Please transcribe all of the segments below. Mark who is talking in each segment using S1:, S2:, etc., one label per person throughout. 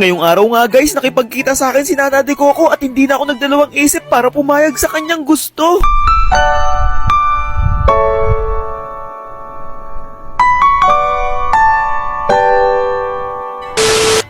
S1: Ngayong araw nga guys, nakipagkita sa akin si Nana de Coco at hindi na ako nagdalawang isip para pumayag sa kanyang gusto.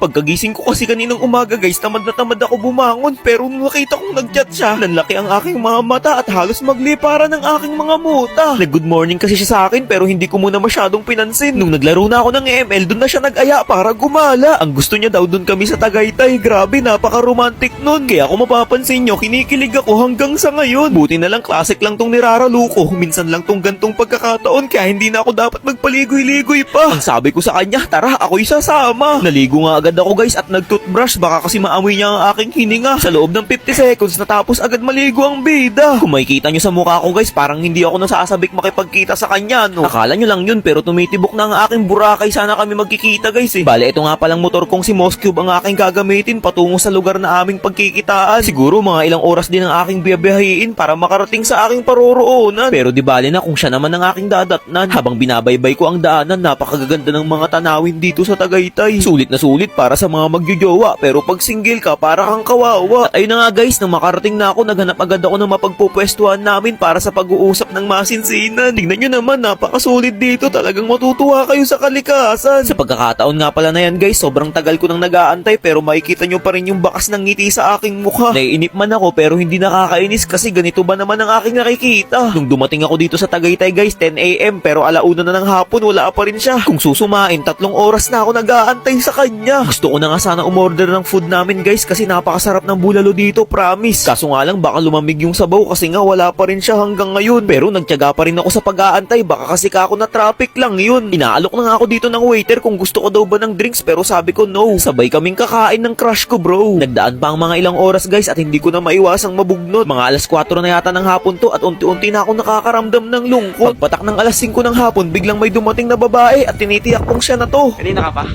S1: Pagkagising ko kasi kaninang umaga guys, tamad na tamad ako bumangon, pero nung nakita kong nag-chat siya, nanlaki ang aking mga mata at halos maglipara ng aking mga muta. Nag-good morning kasi siya sa akin pero hindi ko muna masyadong pinansin. Nung naglaro na ako ng ML, dun na siya nag-aya para gumala. Ang gusto niya daw dun kami sa Tagaytay. Grabe, napaka-romantic nun. Kaya kung mapapansin nyo, kinikilig ako hanggang sa ngayon. Buti na lang classic lang tong niraralo ko. Minsan lang tong gantong pagkakataon kaya hindi na ako dapat magpaligoy-ligoy pa. Ang sabi ko sa kanya, tara ako'y sasama. Naligo nga agad ako guys at nag-toothbrush, baka kasi maamoy niya ang aking hininga. Sa loob ng 50 seconds natapos agad maligo ang bida. Kung makikita nyo sa mukha ko guys, parang hindi ako nasasabik makipagkita sa kanya, no? Akala nyo lang yun pero tumitibok na ang aking Boracay. Sana kami magkikita guys eh. Bale, ito nga palang motor kong si Moscube ang aking gagamitin patungo sa lugar na aming pagkikitaan. Siguro mga ilang oras din ang aking biyabiyahiin para makarating sa aking paroroonan. Pero di bale na kung siya naman ang aking dadatnan. Habang binabaybay ko ang daanan, napakaganda ng mga tanawin dito sa Tagaytay. Sulit na sulit para sa mga magjojowa, pero pag single ka para kang kawawa. At ayun na nga guys, nang makarating na ako, naghanap agad ako ng mapagpupwestuhan namin para sa pag-uusap ng masinsinan. Tingnan nyo naman, napakasulit dito, talagang matutuwa kayo sa kalikasan. Sa pagkakataon nga pala na yan guys, sobrang tagal ko nang nag-aantay pero makikita nyo pa rin yung bakas ng ngiti sa aking mukha. Naiinip man ako pero hindi nakakainis kasi ganito ba naman ang aking nakikita. Nung dumating ako dito sa Tagaytay guys, 10 AM pero alauna na ng hapon, wala pa rin siya. Kung susumain, 3 oras na ako nag-aantay sa kanya. Gusto ko na nga sana umorder ng food namin guys kasi napakasarap ng bulalo dito, promise. Kaso nga lang baka lumamig yung sabaw kasi nga wala pa rin siya hanggang ngayon. Pero nagtiyaga pa rin ako sa pag-aantay, baka kasi ako na traffic lang yun. Inaalok na nga ako dito ng waiter kung gusto ko daw ba ng drinks pero sabi ko no. Sabay kaming kakain ng crush ko bro. Nagdaan pa ang mga ilang oras guys at hindi ko na maiwasang mabugnot. Mga alas 4 na yata ng hapon to at unti-unti na ako nakakaramdam ng lungkot. Pagpatak ng alas 5 ng hapon, biglang may dumating na babae at tinitiyak kong siya na to.
S2: Kanina ka pa?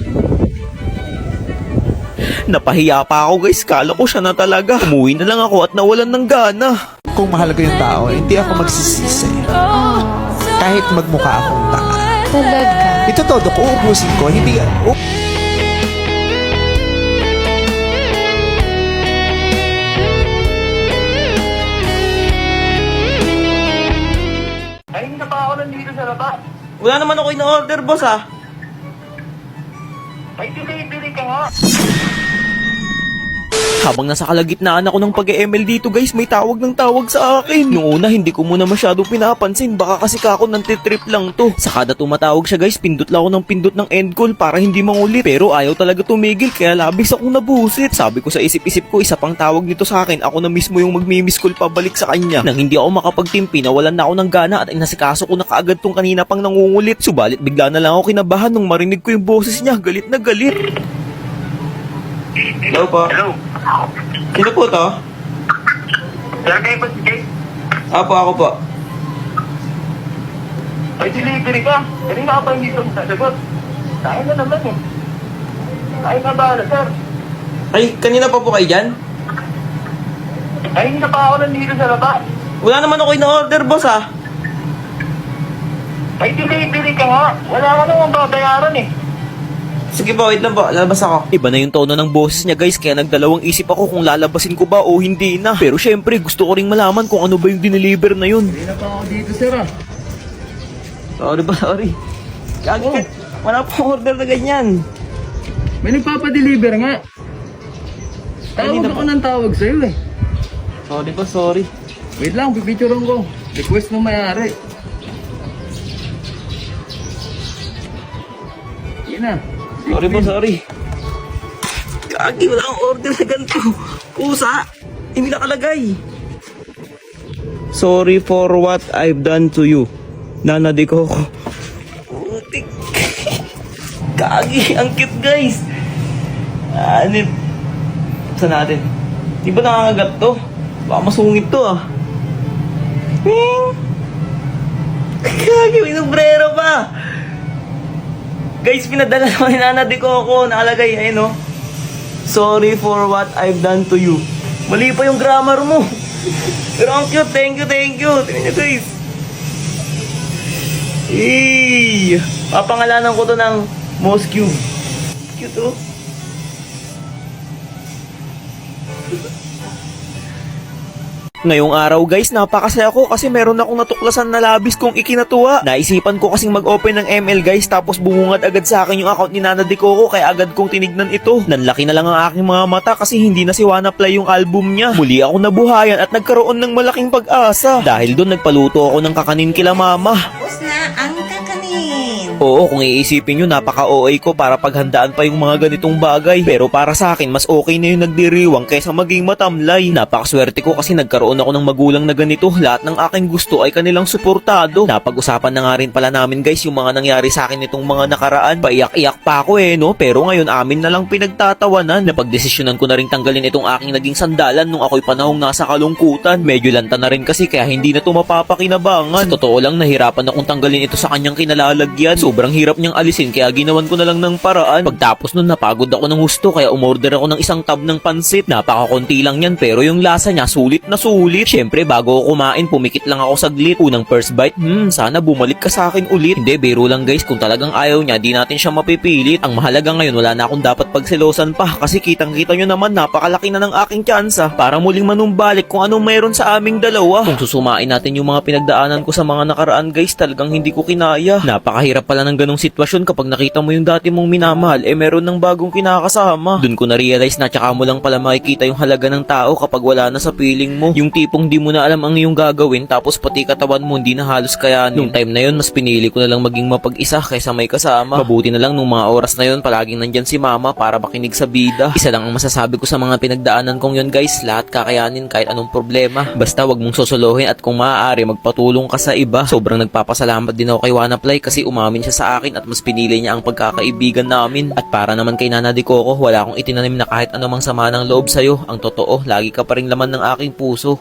S1: Napahiya pa ako guys, kala ko siya na talaga. Umuwi na lang ako at nawalan ng gana.
S3: Kung mahal ko yung tao, hindi ako magsisisi. Kahit magmukha akong tanga.
S4: Talaga?
S3: Ito todo ko, uubusin ko, hindi...
S2: Ay, hindi na pa ako nandito sa labas.
S1: Wala naman ako in-order boss ah.
S2: Ay, delivery ka nga.
S1: Habang nasa kalagitnaan ako ng pag-ML dito guys, may tawag ng tawag sa akin. Noong una hindi ko muna masyadong pinapansin, baka kasi kako nantitrip lang to. Sa kada tumatawag siya guys, pindot lang ako ng pindot ng end call para hindi mangulit. Pero ayaw talaga tumigil kaya labis akong nabusit. Sabi ko sa isip-isip ko, isa pang tawag nito sa akin, ako na mismo yung magmi-miss call pabalik sa kanya. Nang hindi ako makapagtimpi, nawalan na ako ng gana at inasikaso ko na kaagad tong kanina pang nangungulit. Subalit bigla na lang ako kinabahan nung marinig ko yung boses niya, galit na galit. Hello po.
S2: Hello.
S1: Sino po to?
S2: Sir, kayo ba si Jake?
S1: Apo, ako po.
S2: Ay, delivery ka. Kanina ka pa hindi ko sasagot. Kaya na naman eh. Kaya na ba, sir?
S1: Ay, kanina pa po kayo dyan?
S2: Ay, hindi na pa ako nandito sa labas.
S1: Wala naman ako in-order, boss ah.
S2: Ay, delivery ka nga. Wala ka namang babayaran eh.
S1: Sige po, wait lang po. Lalabas ako. Iba na yung tono ng boses niya guys, kaya nagdalawang isip ako kung lalabasin ko ba o hindi na. Pero syempre, gusto ko ring malaman kung ano ba yung dineliver na yun.
S2: Hindi na pa ako dito, sir ah.
S1: Sorry. Kagi ka. Wala pa akong order na ganyan.
S2: May nagpapadeliver nga.
S1: Kanina
S2: Tawag ako ng tawag sa'yo eh.
S1: Sorry.
S2: Wait lang, pipicturean ko. Request ng may-ari. Sige na.
S1: Sorry. Kagi, wala akong order na ganito. Pusa, hindi nakalagay. Sorry for what I've done to you. Nana de Coco. Putik. Kagi, ang cute guys. Anip. Saan natin? Di ba nakakagat to? Baka masungit to ah. Kagi, may sombrero pa. Guys, pinadala naman ni Nana de Coco. Nakalagay, ayun oh. Sorry for what I've done to you. Mali pa yung grammar mo. Pero ang cute, thank you. Tingnan nyo guys. Eee! Papangalanan ko to ng Moscube. Cute oh. Ngayong araw guys, napakasaya ko kasi meron akong natuklasan na labis kong ikinatuwa. Naisipan ko kasing mag-open ng ML guys, tapos bumungad agad sa akin yung account ni Nana De Coco, kaya agad kong tinignan ito. Nanlaki na lang ang aking mga mata kasi hindi na si Wanna Play yung album niya. Muli ako nabuhayan at nagkaroon ng malaking pag-asa. Dahil doon nagpaluto ako ng kakanin kila mama.
S4: Tapos na ang kakanin.
S1: Oo, kung iisipin nyo, napaka-OA ko para paghandaan pa yung mga ganitong bagay. Pero para sa akin, mas okay na yung nagdiriwang kaysa maging matamlay. Napakaswerte ko kasi nagkaroon ako ng magulang na ganito. Lahat ng aking gusto ay kanilang suportado. Napag-usapan na nga rin pala namin guys yung mga nangyari sa akin nitong mga nakaraan. Paiyak-iyak pa ako no? Pero ngayon amin na lang pinagtatawanan. Napagdesisyonan ko na rin tanggalin itong aking naging sandalan nung ako'y panahong nasa kalungkutan. Medyo lanta na rin kasi kaya hindi na ito mapapakinabangan. Sa totoo lang, nahirapan akong tanggalin ito sa kanyang kinalalagyan. Sobrang hirap niyang alisin kaya ginawan ko na lang ng paraan. Pagtapos nun, napagod ako ng husto kaya umorder ako ng isang tab ng pansit. Napakakunti lang yan pero yung lasa niya sulit na sulit. Syempre bago ako kumain, pumikit lang ako saglit. Unang first bite, sana bumalik ka sa akin ulit. Hindi, biro lang guys, kung talagang ayaw niya, di natin siya mapipilit. Ang mahalaga ngayon, wala na akong dapat pagselosan pa kasi kitang-kita nyo naman, napakalaki na ng aking tsansa para muling manumbalik kung anong mayroon sa aming dalawa. Kung susumain natin yung mga pinagdaanan ko sa mga nakaraan guys, talagang hindi ko kinaya. Napakahirap pala ng ganong sitwasyon kapag nakita mo yung dati mong minamahal, meron ng bagong kinakasama. Doon ko na-realize na tsaka mo lang pala makikita yung halaga ng tao kapag wala na sa piling mo. Yung tipong di mo na alam ang iyong gagawin tapos pati katawan mo hindi na halos kayanin. Nung time na yun, mas pinili ko na lang maging mapag-isa kaysa may kasama. Mabuti na lang nung mga oras na yun, palaging nandyan si mama para makinig sa bida. Isa lang ang masasabi ko sa mga pinagdaanan kong yun guys, lahat kakayanin kahit anong problema. Basta wag mong sosolohin at kung maaari magpatulong ka sa iba. Sobrang nagpapasalamat din ako kay Wanna Play kasi umamin siya sa akin at mas pinili niya ang pagkakaibigan namin. At para naman kay Nana De Coco, wala akong itinanim na kahit anumang sama ng loob sa'yo. Ang totoo, lagi ka pa rin laman ng aking puso.